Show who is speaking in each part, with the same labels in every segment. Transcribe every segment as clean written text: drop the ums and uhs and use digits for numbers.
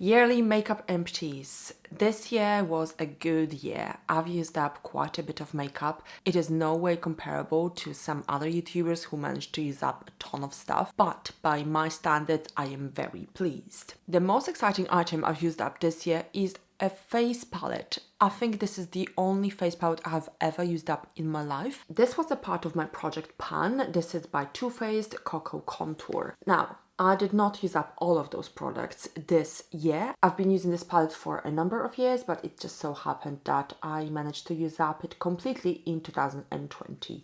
Speaker 1: Yearly Makeup Empties. This year was a good year. I've used up quite a bit of makeup. It is no way comparable to some other YouTubers who managed to use up a ton of stuff, but by my standards, I am very pleased. The most exciting item I've used up this year is a face palette. I think this is the only face palette I have ever used up in my life. This was a part of my project Pan. This is by Too Faced Cocoa Contour. Now, I did not use up all of those products this year. I've been using this palette for a number of years, but it just so happened that I managed to use up it completely in 2022.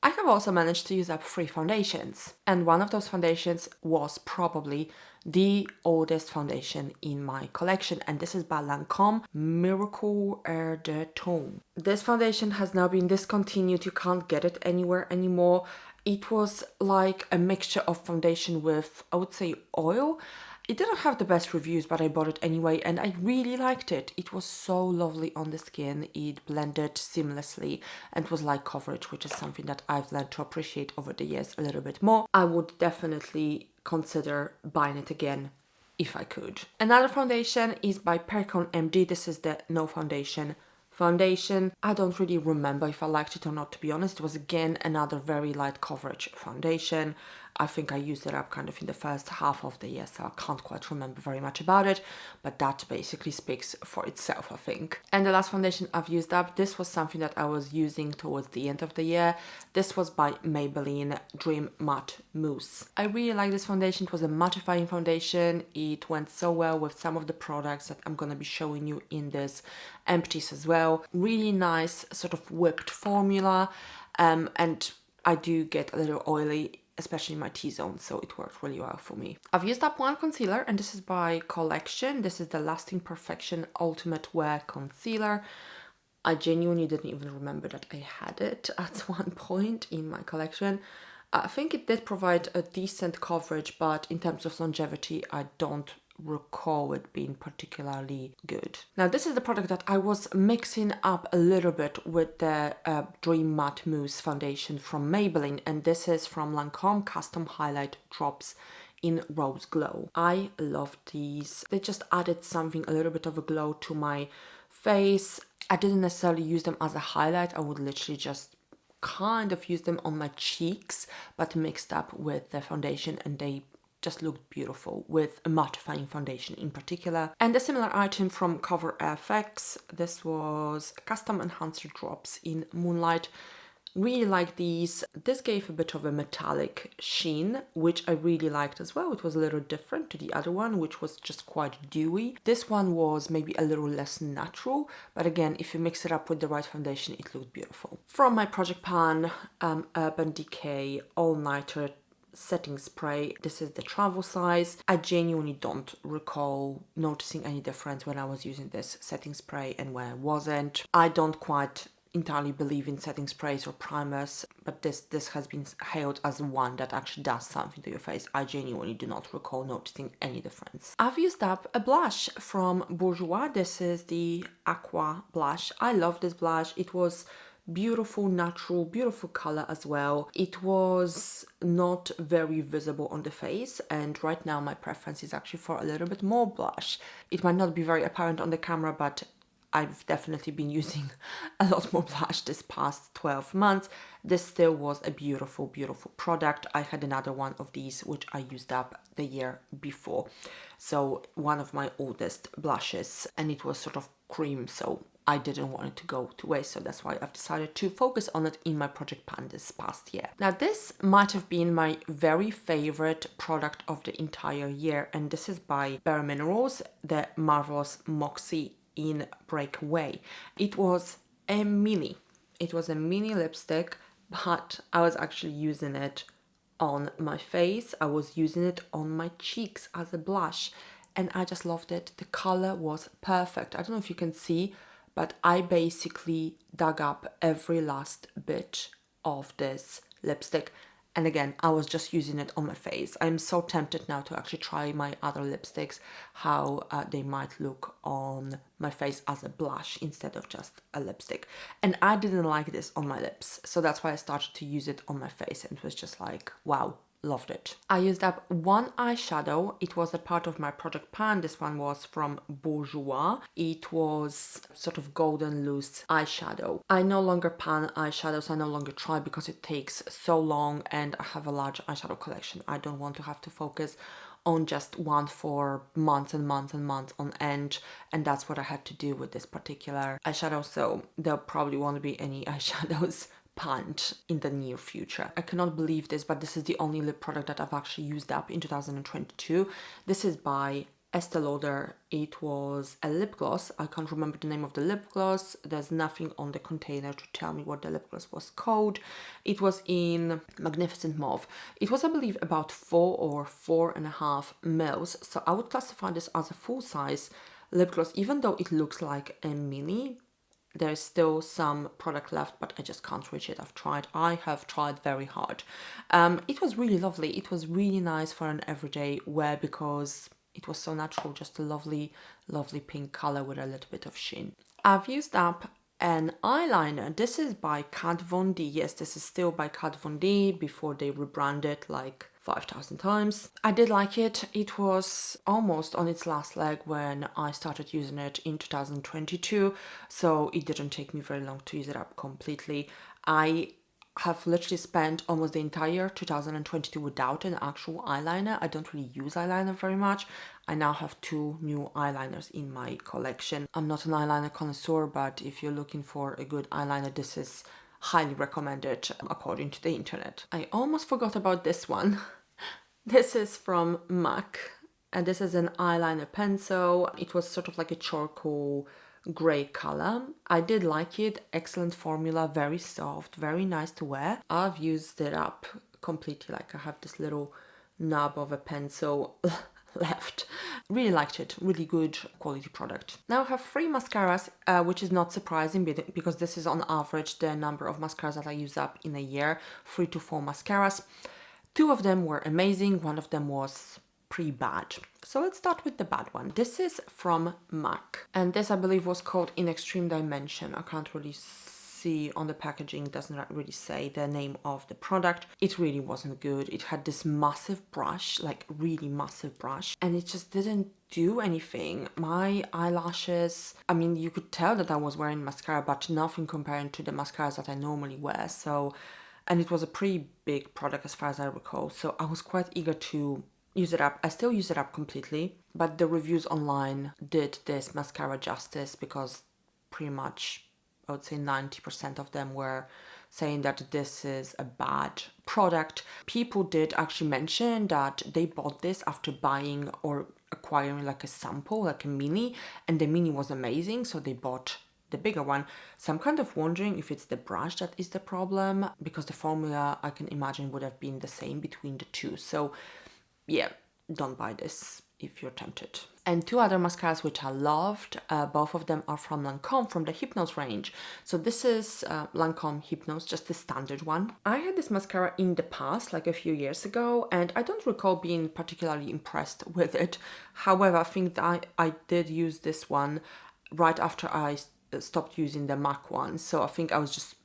Speaker 1: I have also managed to use up 3 foundations, and one of those foundations was probably the oldest foundation in my collection, and this is by Lancome Miracle Air de Tome. This foundation has now been discontinued. You can't get it anywhere anymore. It was like a mixture of foundation with, I would say, oil. It didn't have the best reviews, but I bought it anyway and I really liked it. It was so lovely on the skin. It blended seamlessly and was light coverage, which is something that I've learned to appreciate over the years a little bit more. I would definitely consider buying it again if I could. Another foundation is by Percon MD. This is the No Foundation foundation. I don't really remember if I liked it or not, to be honest. It was again another very light coverage foundation. I think I used it up kind of in the first half of the year, so I can't quite remember very much about it, but that basically speaks for itself, I think. And the last foundation I've used up, this was something that I was using towards the end of the year. This was by Maybelline Dream Matte Mousse. I really like this foundation. It was a mattifying foundation. It went so well with some of the products that I'm gonna be showing you in this empties as well. Really nice sort of whipped formula, and I do get a little oily, especially in my T-zone, so it worked really well for me. I've used up one concealer, and this is by Collection. This is the Lasting Perfection Ultimate Wear Concealer. I genuinely didn't even remember that I had it at one point in my collection. I think it did provide a decent coverage, but in terms of longevity, I don't recall it being particularly good. Now, this is the product that I was mixing up a little bit with the Dream Matte Mousse foundation from Maybelline, and this is from Lancome Custom Highlight Drops in Rose Glow. I love these. They just added something, a little bit of a glow to my face. I didn't necessarily use them as a highlight. I would literally just kind of use them on my cheeks, but mixed up with the foundation, and they just looked beautiful with a mattifying foundation in particular. And a similar item from Cover FX. This was Custom Enhancer Drops in Moonlight. Really like these. This gave a bit of a metallic sheen, which I really liked as well. It was a little different to the other one, which was just quite dewy. This one was maybe a little less natural, but again, if you mix it up with the right foundation, it looked beautiful. From my Project Pan Urban Decay All Nighter setting spray. This is the travel size. I genuinely don't recall noticing any difference when I was using this setting spray and when I wasn't. I don't quite entirely believe in setting sprays or primers, but this has been hailed as one that actually does something to your face. I genuinely do not recall noticing any difference. I've used up a blush from Bourjois. This is the Aqua blush. I love this blush. It was beautiful, natural, beautiful color as well. It was not very visible on the face, and right now my preference is actually for a little bit more blush. It might not be very apparent on the camera, but I've definitely been using a lot more blush this past 12 months. This still was a beautiful, beautiful product. I had another one of these, which I used up the year before. So one of my oldest blushes, and it was sort of cream, so I didn't want it to go to waste, so that's why I've decided to focus on it in my Project Pan this past year. Now, this might have been my very favorite product of the entire year, and this is by Bare Minerals, the Marvelous Moxie in Breakaway. It was a mini lipstick, but I was actually using it on my face. I was using it on my cheeks as a blush, and I just loved it. The color was perfect. I don't know if you can see, but I basically dug up every last bit of this lipstick. And again, I was just using it on my face. I'm so tempted now to actually try my other lipsticks, how they might look on my face as a blush instead of just a lipstick. And I didn't like this on my lips, so that's why I started to use it on my face, and it was just like, wow, loved it. I used up one eyeshadow. It was a part of my project pan. This one was from Bourjois. It was sort of golden loose eyeshadow. I no longer pan eyeshadows. I no longer try because it takes so long and I have a large eyeshadow collection. I don't want to have to focus on just one for months and months and months on end, and that's what I had to do with this particular eyeshadow, so there probably won't be any eyeshadows panned in the near future. I cannot believe this, but this is the only lip product that I've actually used up in 2022. This is by Estee Lauder. It was a lip gloss. I can't remember the name of the lip gloss. There's nothing on the container to tell me what the lip gloss was called. It was in Magnificent Mauve. It was, I believe, about 4 or 4.5 mils. So I would classify this as a full-size lip gloss, even though it looks like a mini. There's still some product left, but I just can't reach it. I have tried very hard. It was really lovely. It was really nice for an everyday wear because it was so natural, just a lovely, lovely pink color with a little bit of sheen. I've used up an eyeliner. This is by Kat Von D. Yes, this is still by Kat Von D before they rebranded like 5,000 times. I did like it. It was almost on its last leg when I started using it in 2022, so it didn't take me very long to use it up completely. I have literally spent almost the entire 2022 without an actual eyeliner. I don't really use eyeliner very much. I now have 2 new eyeliners in my collection. I'm not an eyeliner connoisseur, but if you're looking for a good eyeliner, this is highly recommended according to the internet. I almost forgot about this one. This is from MAC, and this is an eyeliner pencil. It was sort of like a charcoal grey color. I did like it. Excellent formula, very soft, very nice to wear. I've used it up completely. Like I have this little nub of a pencil left. Really liked it. Really good quality product. Now I have 3 mascaras, which is not surprising because this is on average the number of mascaras that I use up in a year. 3 to 4 mascaras. 2 of them were amazing. 1 of them was pretty bad. So let's start with the bad one. This is from MAC, and this I believe was called In Extreme Dimension. I can't really see on the packaging, it doesn't really say the name of the product. It really wasn't good. It had this massive brush, like really massive brush, and it just didn't do anything. My eyelashes, I mean, you could tell that I was wearing mascara, but nothing comparing to the mascaras that I normally wear. So, and it was a pretty big product as far as I recall, so I was quite eager to use it up. I still use it up completely, but the reviews online did this mascara justice because pretty much I would say 90% of them were saying that this is a bad product. People did actually mention that they bought this after buying or acquiring like a sample, like a mini, and the mini was amazing, so they bought the bigger one. So I'm kind of wondering if it's the brush that is the problem, because the formula I can imagine would have been the same between the two. So yeah, don't buy this if you're tempted. And 2 other mascaras which I loved, both of them are from Lancome, from the Hypnose range. So this is Lancome Hypnose, just the standard one. I had this mascara in the past, like a few years ago, and I don't recall being particularly impressed with it. However, I think that I did use this one right after I stopped using the MAC one, so I think I was just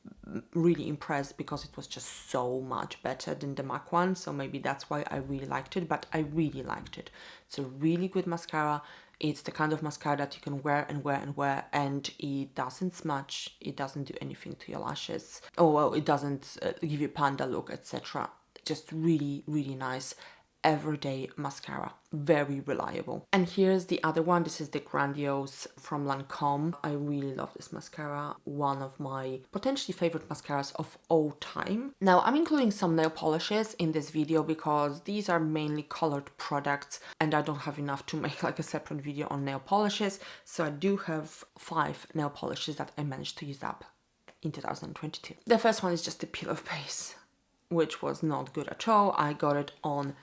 Speaker 1: really impressed because it was just so much better than the MAC one, so maybe that's why I really liked it, but I really liked it. It's a really good mascara. It's the kind of mascara that you can wear and wear and wear, and it doesn't smudge, it doesn't do anything to your lashes. Oh well, it doesn't give you panda look, etc. Just really, really nice everyday mascara, very reliable. And here's the other one. This is the Grandiose from Lancome. I really love this mascara, one of my potentially favorite mascaras of all time. Now I'm including some nail polishes in this video because these are mainly colored products and I don't have enough to make like a separate video on nail polishes, so I do have 5 nail polishes that I managed to use up in 2022. The first one is just the peel off base, which was not good at all. I got it on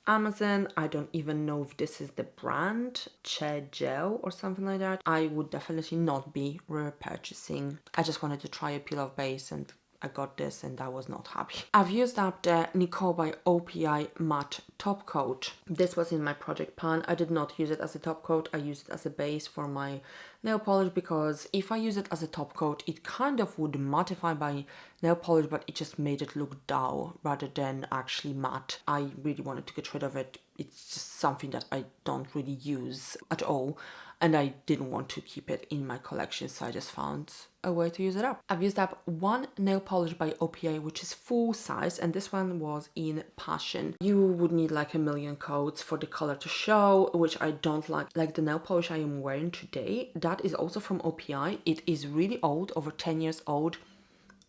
Speaker 1: Amazon. I don't even know if this is the brand, Che Gel or something like that. I would definitely not be repurchasing. I just wanted to try a peel off base and I got this and I was not happy. I've used up the Nicole by OPI matte top coat. This was in my project pan. I did not use it as a top coat. I used it as a base for my nail polish, because if I use it as a top coat, it kind of would mattify my nail polish, but it just made it look dull rather than actually matte. I really wanted to get rid of it. It's just something that I don't really use at all, and I didn't want to keep it in my collection, so I just found a way to use it up. I've used up one nail polish by OPA, which is full size, and this one was in Passion. You would need like a million coats for the color to show, which I don't like. Like the nail polish I am wearing today, that is also from OPI. It is really old, over 10 years old.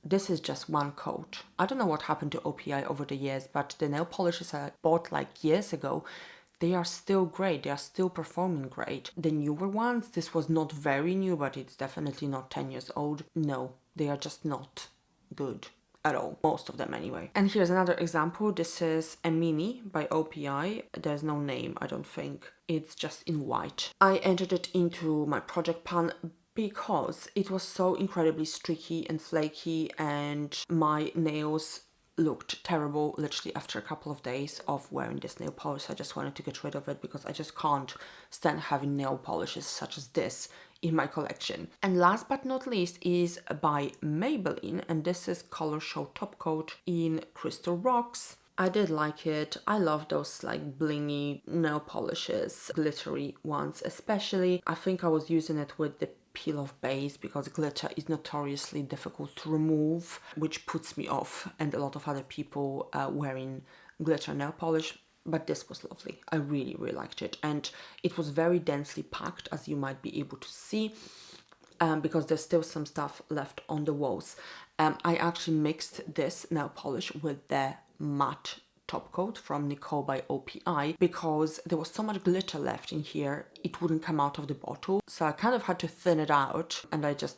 Speaker 1: This is just one coat. I don't know what happened to OPI over the years, but the nail polishes I bought like years ago, they are still great. They are still performing great. The newer ones, this was not very new, but it's definitely not 10 years old. No, they are just not good at all. Most of them anyway. And here's another example. This is a mini by OPI. There's no name, I don't think. It's just in white. I entered it into my project pan because it was so incredibly streaky and flaky, and my nails looked terrible literally after a couple of days of wearing this nail polish. I just wanted to get rid of it because I just can't stand having nail polishes such as this in my collection. And last but not least is by Maybelline, and this is Color Show Top Coat in Crystal Rocks. I did like it. I love those like blingy nail polishes, glittery ones especially. I think I was using it with the peel off base because glitter is notoriously difficult to remove, which puts me off and a lot of other people wearing glitter nail polish. But this was lovely. I really liked it, and it was very densely packed, as you might be able to see, because there's still some stuff left on the walls. I actually mixed this nail polish with the matte top coat from Nicole by OPI because there was so much glitter left in here, it wouldn't come out of the bottle. So I kind of had to thin it out, and I just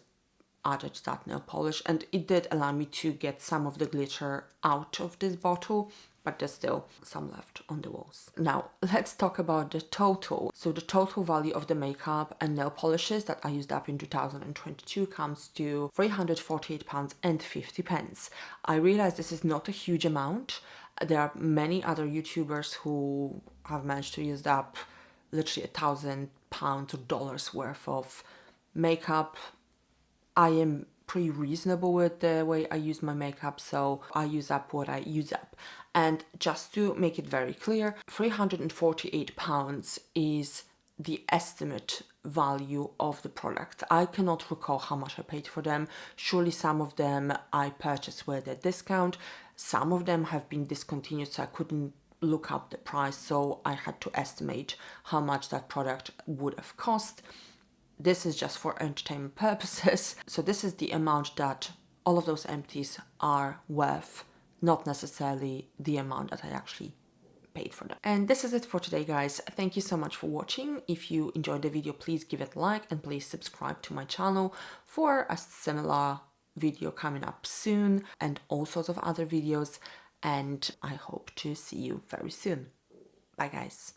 Speaker 1: added that nail polish, and it did allow me to get some of the glitter out of this bottle, but there's still some left on the walls. Now, let's talk about the total. So the total value of the makeup and nail polishes that I used up in 2022 comes to £348.50. I realize this is not a huge amount. There are many other YouTubers who have managed to use up literally £1,000 or dollars worth of makeup. I am pretty reasonable with the way I use my makeup, so I use up what I use up. And just to make it very clear, £348 is the estimate value of the product. I cannot recall how much I paid for them. Surely some of them I purchased with a discount. Some of them have been discontinued, so I couldn't look up the price, so I had to estimate how much that product would have cost. This is just for entertainment purposes. So this is the amount that all of those empties are worth, not necessarily the amount that I actually paid for them. And this is it for today, guys. Thank you so much for watching. If you enjoyed the video, please give it a like and please subscribe to my channel for a similar video coming up soon and all sorts of other videos. And I hope to see you very soon. Bye, guys.